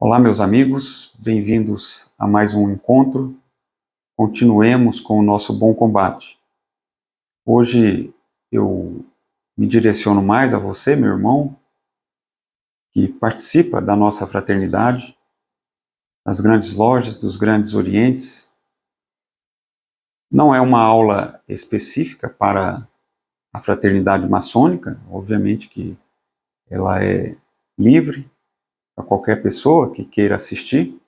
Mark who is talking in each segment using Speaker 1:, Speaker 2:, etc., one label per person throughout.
Speaker 1: Olá, meus amigos, bem-vindos a mais um encontro. Continuemos com o nosso bom combate. Hoje eu me direciono mais a você, meu irmão, que participa da nossa fraternidade, das grandes lojas, dos grandes orientes. Não é uma aula específica para a fraternidade maçônica, obviamente que ela é livre para qualquer pessoa que queira assistir,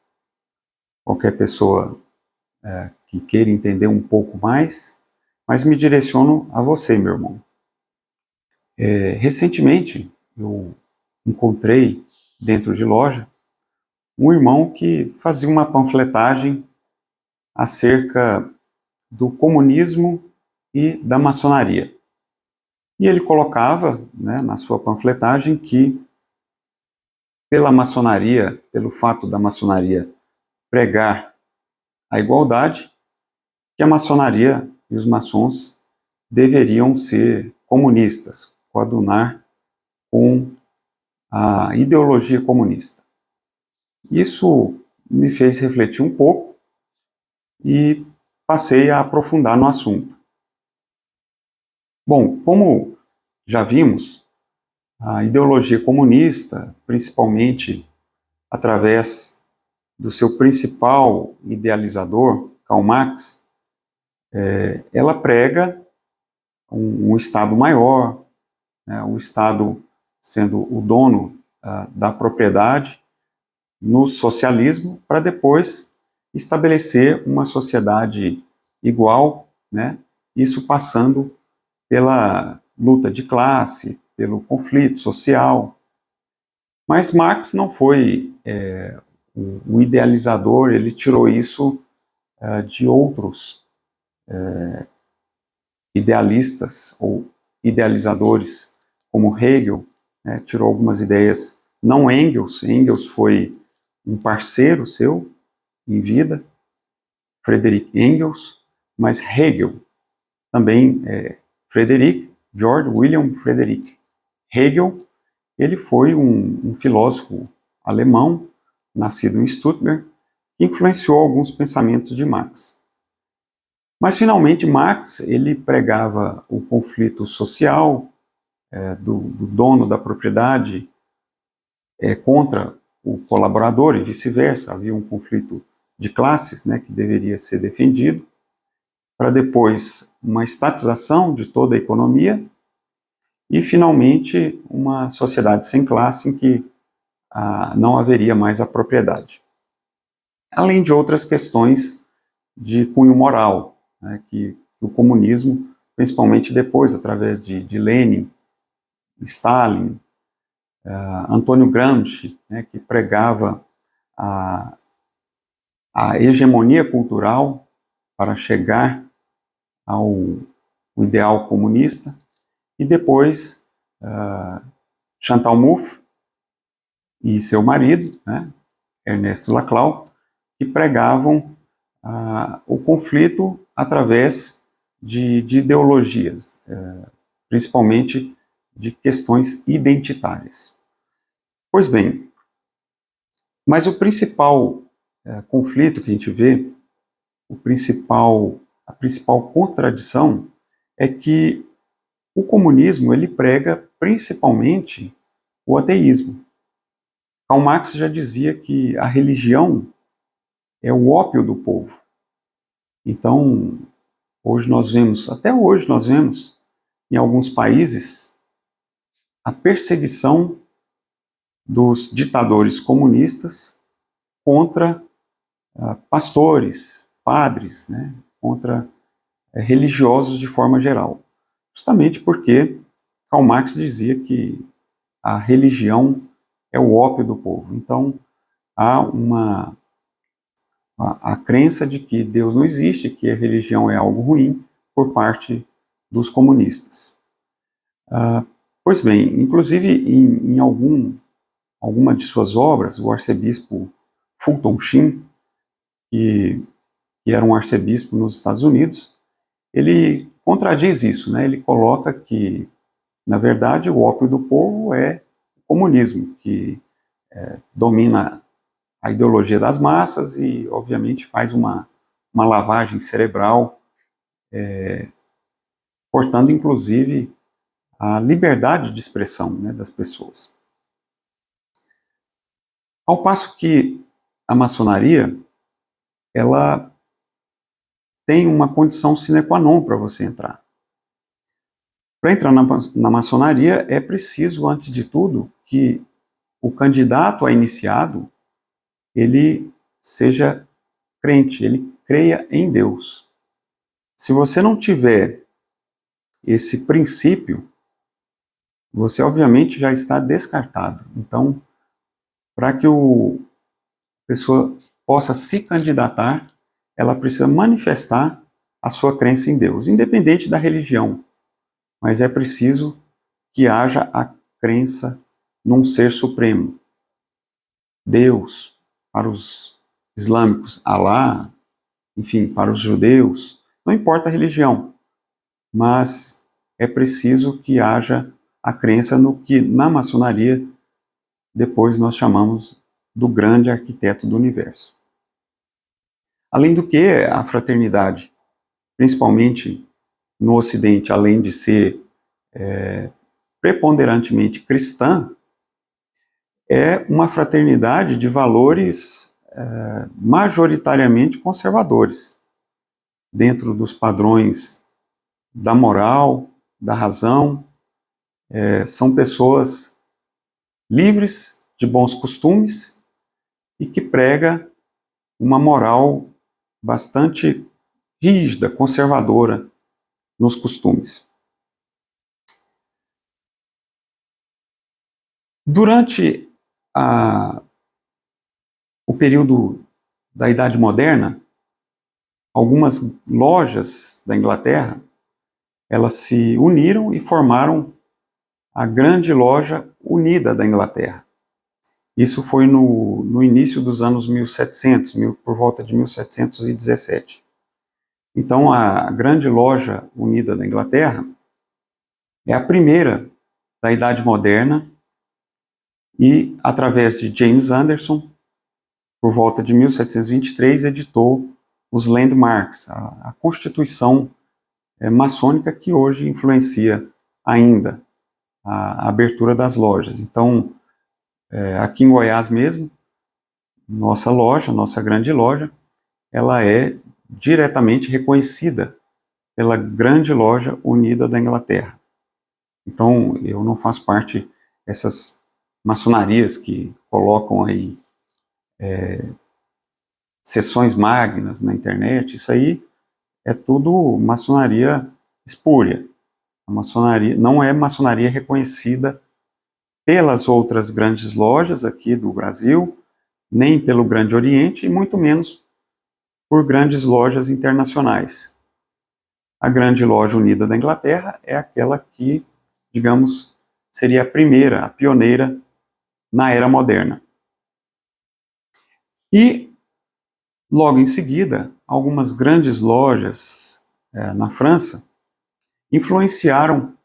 Speaker 1: qualquer pessoa que queira entender um pouco mais, mas me direciono a você, meu irmão. Recentemente, eu encontrei dentro de loja um irmão que fazia uma panfletagem acerca do comunismo e da maçonaria. E ele colocava, né, na sua panfletagem que pela maçonaria, pelo fato da maçonaria pregar a igualdade, que a maçonaria e os maçons deveriam ser comunistas, coadunar com a ideologia comunista. Isso me fez refletir um pouco e passei a aprofundar no assunto. Bom, como já vimos, a ideologia comunista, principalmente através do seu principal idealizador, Karl Marx, ela prega um Estado maior, né, o Estado sendo o dono da propriedade no socialismo, para depois estabelecer uma sociedade igual, né, isso passando pela luta de classe, pelo conflito social. Mas Marx não foi o idealizador, ele tirou isso de outros idealistas ou idealizadores, como Hegel, né, tirou algumas ideias, não Engels. Engels foi um parceiro seu em vida, Friedrich Engels, mas Hegel também, Friedrich George William Friedrich Hegel, ele foi um filósofo alemão, nascido em Stuttgart, que influenciou alguns pensamentos de Marx. Mas, finalmente, Marx ele pregava o conflito social do dono da propriedade contra o colaborador e vice-versa. Havia um conflito de classes, né, que deveria ser defendido, para depois uma estatização de toda a economia e, finalmente, uma sociedade sem classe em que não haveria mais a propriedade. Além de outras questões de cunho moral, né, que o comunismo, principalmente depois, através de Lenin, Stalin, Antônio Gramsci, né, que pregava a hegemonia cultural para chegar ao ideal comunista, e depois Chantal Mouffe e seu marido, né, Ernesto Laclau, que pregavam o conflito através de ideologias, principalmente de questões identitárias. Pois bem, mas o principal conflito que a gente vê, a principal contradição é que o comunismo ele prega principalmente o ateísmo. Karl Marx já dizia que a religião é o ópio do povo. Então, até hoje nós vemos, em alguns países, a perseguição dos ditadores comunistas contra pastores, padres, né, contra religiosos de forma geral. Justamente porque Karl Marx dizia que a religião é o ópio do povo. Então, há a crença de que Deus não existe, que a religião é algo ruim, por parte dos comunistas. Pois bem, inclusive em alguma de suas obras, o arcebispo Fulton Sheen, que era um arcebispo nos Estados Unidos, ele contradiz isso, né? Ele coloca que, na verdade, o ópio do povo é o comunismo, que domina a ideologia das massas e, obviamente, faz uma lavagem cerebral, cortando, inclusive, a liberdade de expressão, né, das pessoas. Ao passo que a maçonaria, ela tem uma condição sine qua non para você entrar. Para entrar na maçonaria é preciso, antes de tudo, que o candidato a iniciado, ele seja crente, ele creia em Deus. Se você não tiver esse princípio, você obviamente já está descartado. Então, para que a pessoa possa se candidatar, ela precisa manifestar a sua crença em Deus, independente da religião. Mas é preciso que haja a crença num ser supremo. Deus, para os islâmicos, Alá, enfim, para os judeus, não importa a religião, mas é preciso que haja a crença no que na maçonaria depois nós chamamos do grande arquiteto do universo. Além do que, a fraternidade, principalmente no Ocidente, além de ser preponderantemente cristã, é uma fraternidade de valores majoritariamente conservadores, dentro dos padrões da moral, da razão. São pessoas livres de bons costumes e que prega uma moral bastante rígida, conservadora nos costumes. Durante o período da Idade Moderna, algumas lojas da Inglaterra, elas se uniram e formaram a Grande Loja Unida da Inglaterra. Isso foi no início dos anos 1700, por volta de 1717. Então, a Grande Loja Unida da Inglaterra é a primeira da Idade Moderna e, através de James Anderson, por volta de 1723, editou os Landmarks, a Constituição maçônica que hoje influencia ainda a abertura das lojas. Então, aqui em Goiás mesmo, nossa loja, nossa grande loja, ela é diretamente reconhecida pela Grande Loja Unida da Inglaterra. Então, eu não faço parte dessas maçonarias que colocam aí sessões magnas na internet. Isso aí é tudo maçonaria espúria. A maçonaria não é maçonaria reconhecida pelas outras grandes lojas aqui do Brasil, nem pelo Grande Oriente, e muito menos por grandes lojas internacionais. A Grande Loja Unida da Inglaterra é aquela que, digamos, seria a primeira, a pioneira na era moderna. E, logo em seguida, algumas grandes lojas na França influenciaram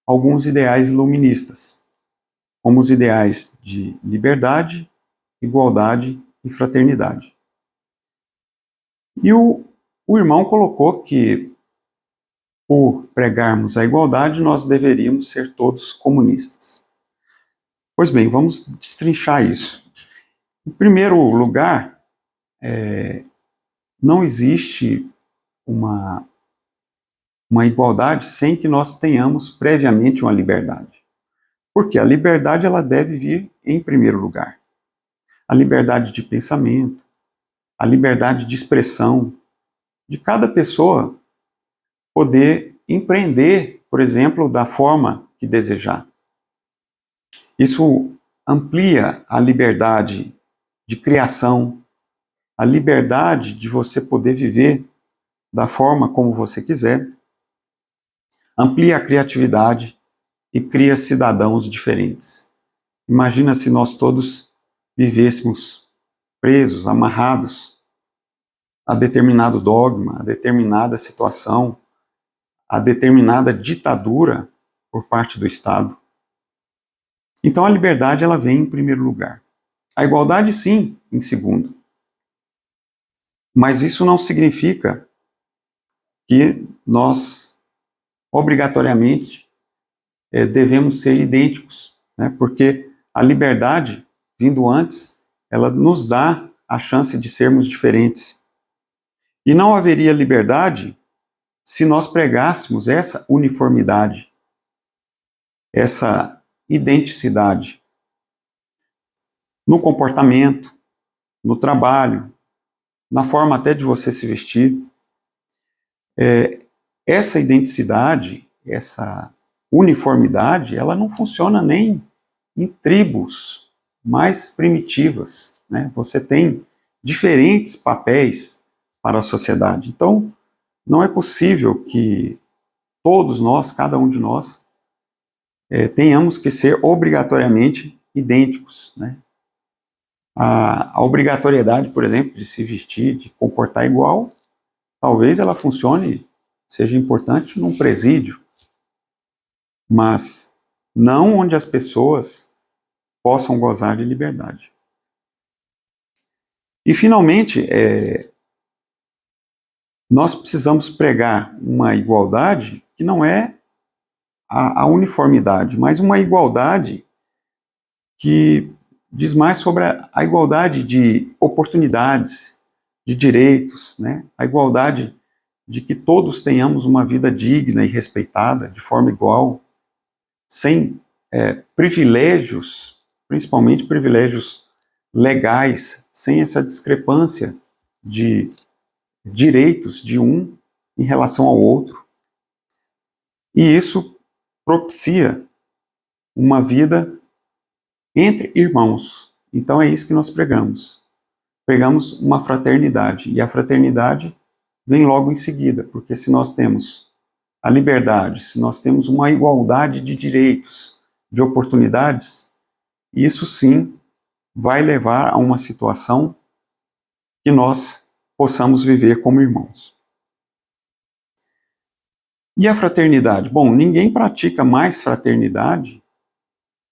Speaker 1: alguns ideais iluministas, como os ideais de liberdade, igualdade e fraternidade. E o irmão colocou que, por pregarmos a igualdade, nós deveríamos ser todos comunistas. Pois bem, vamos destrinchar isso. Em primeiro lugar, não existe uma igualdade sem que nós tenhamos previamente uma liberdade. Porque a liberdade ela deve vir em primeiro lugar. A liberdade de pensamento, a liberdade de expressão, de cada pessoa poder empreender, por exemplo, da forma que desejar. Isso amplia a liberdade de criação, a liberdade de você poder viver da forma como você quiser, amplia a criatividade e cria cidadãos diferentes. Imagina se nós todos vivêssemos presos, amarrados a determinado dogma, a determinada situação, a determinada ditadura por parte do Estado. Então a liberdade ela vem em primeiro lugar. A igualdade, sim, em segundo. Mas isso não significa que nós, obrigatoriamente, devemos ser idênticos, né? Porque a liberdade, vindo antes, ela nos dá a chance de sermos diferentes. E não haveria liberdade se nós pregássemos essa uniformidade, essa identicidade no comportamento, no trabalho, na forma até de você se vestir. Essa identidade, essa uniformidade, ela não funciona nem em tribos mais primitivas, né? Você tem diferentes papéis para a sociedade. Então, não é possível que todos nós, cada um de nós, tenhamos que ser obrigatoriamente idênticos, né? A obrigatoriedade, por exemplo, de se vestir, de comportar igual, talvez ela funcione, seja importante num presídio, mas não onde as pessoas possam gozar de liberdade. E, finalmente, nós precisamos pregar uma igualdade que não é a uniformidade, mas uma igualdade que diz mais sobre a igualdade de oportunidades, de direitos, né? A igualdade de que todos tenhamos uma vida digna e respeitada, de forma igual, sem privilégios, principalmente privilégios legais, sem essa discrepância de direitos de um em relação ao outro. E isso propicia uma vida entre irmãos. Então é isso que nós pregamos. Pregamos uma fraternidade, e a fraternidade vem logo em seguida, porque se nós temos a liberdade, se nós temos uma igualdade de direitos, de oportunidades, isso sim vai levar a uma situação que nós possamos viver como irmãos. E a fraternidade? Bom, ninguém pratica mais fraternidade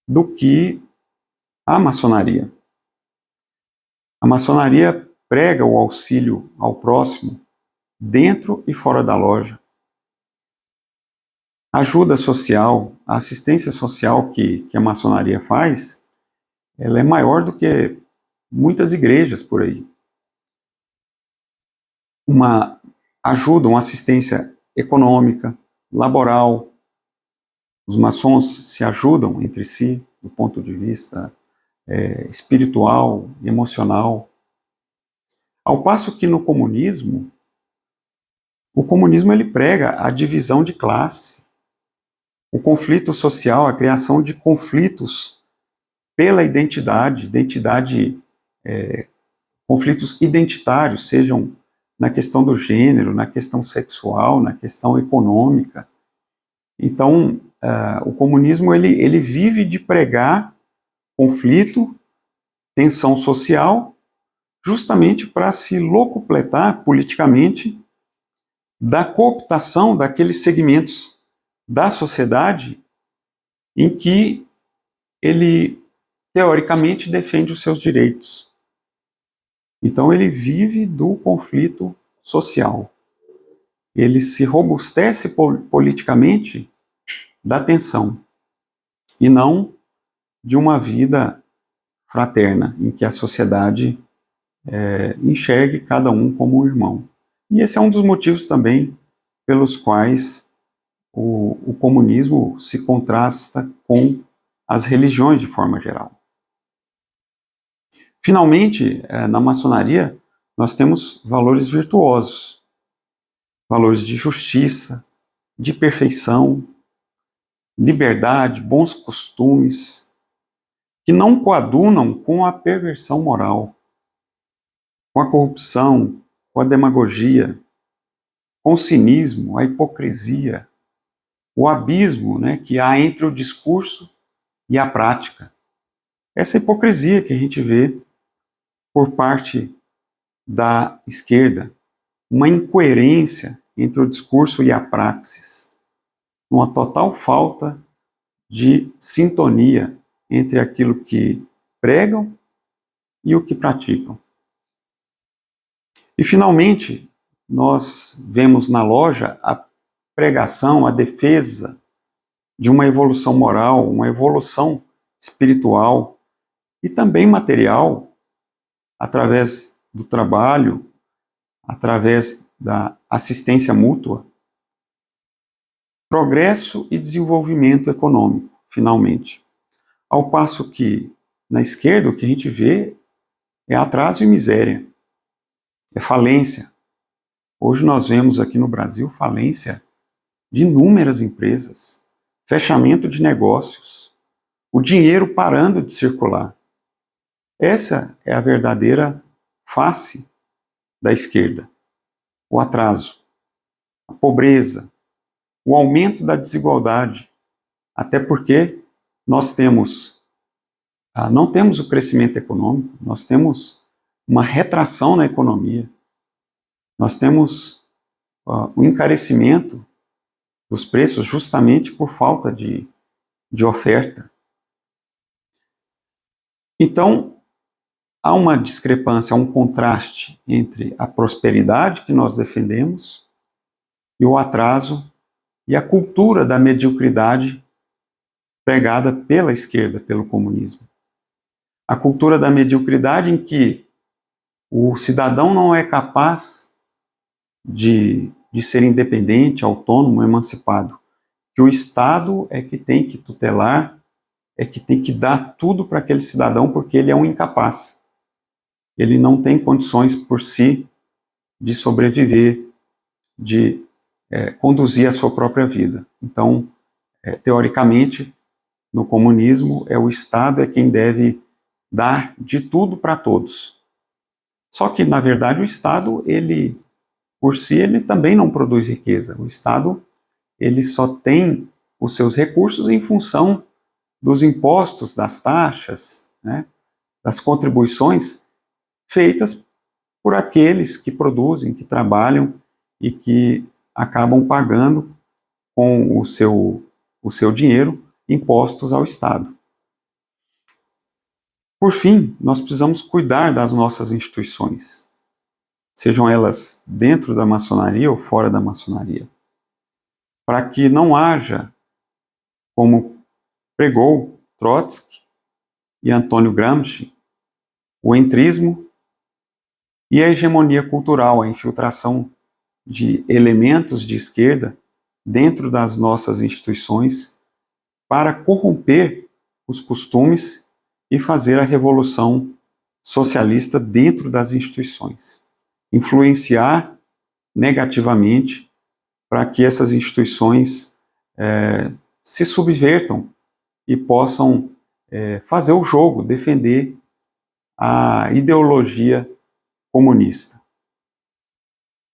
Speaker 1: do que a maçonaria. A maçonaria prega o auxílio ao próximo dentro e fora da loja. A ajuda social, a assistência social que a maçonaria faz, ela é maior do que muitas igrejas por aí. Uma ajuda, uma assistência econômica, laboral. Os maçons se ajudam entre si do ponto de vista espiritual, emocional. Ao passo que no comunismo, o comunismo ele prega a divisão de classe, o conflito social, a criação de conflitos pela identidade, conflitos identitários, sejam na questão do gênero, na questão sexual, na questão econômica. Então, o comunismo ele vive de pregar conflito, tensão social, justamente para se locupletar politicamente da cooptação daqueles segmentos da sociedade em que ele, teoricamente, defende os seus direitos. Então, ele vive do conflito social. Ele se robustece politicamente da tensão, e não de uma vida fraterna, em que a sociedade enxergue cada um como um irmão. E esse é um dos motivos também pelos quais o comunismo se contrasta com as religiões de forma geral. Finalmente, na maçonaria, nós temos valores virtuosos, valores de justiça, de perfeição, liberdade, bons costumes, que não coadunam com a perversão moral, com a corrupção, com a demagogia, com o cinismo, a hipocrisia, o abismo, né, que há entre o discurso e a prática. Essa hipocrisia que a gente vê por parte da esquerda, uma incoerência entre o discurso e a praxis, uma total falta de sintonia entre aquilo que pregam e o que praticam. E, finalmente, nós vemos na loja a pregação, a defesa de uma evolução moral, uma evolução espiritual e também material, através do trabalho, através da assistência mútua, progresso e desenvolvimento econômico, finalmente. Ao passo que, na esquerda, o que a gente vê é atraso e miséria, é falência. Hoje nós vemos aqui no Brasil falência de inúmeras empresas, fechamento de negócios, o dinheiro parando de circular. Essa é a verdadeira face da esquerda. O atraso, a pobreza, o aumento da desigualdade, até porque nós não temos o crescimento econômico, nós temos uma retração na economia, nós temos o encarecimento dos preços justamente por falta de oferta. Então, há uma discrepância, há um contraste entre a prosperidade que nós defendemos e o atraso e a cultura da mediocridade pregada pela esquerda, pelo comunismo. A cultura da mediocridade em que o cidadão não é capaz de ser independente, autônomo, emancipado. Que o Estado é que tem que tutelar, é que tem que dar tudo para aquele cidadão porque ele é um incapaz. Ele não tem condições por si de sobreviver, de conduzir a sua própria vida. Então, teoricamente, no comunismo, o Estado é quem deve dar de tudo para todos. Só que, na verdade, o Estado, por si, ele também não produz riqueza. O Estado, ele só tem os seus recursos em função dos impostos, das taxas, né, das contribuições feitas por aqueles que produzem, que trabalham e que acabam pagando com o seu dinheiro impostos ao Estado. Por fim, nós precisamos cuidar das nossas instituições, sejam elas dentro da maçonaria ou fora da maçonaria, para que não haja, como pregou Trotsky e Antônio Gramsci, o entrismo e a hegemonia cultural, a infiltração de elementos de esquerda dentro das nossas instituições para corromper os costumes e fazer a revolução socialista dentro das instituições. Influenciar negativamente para que essas instituições se subvertam e possam fazer o jogo, defender a ideologia comunista.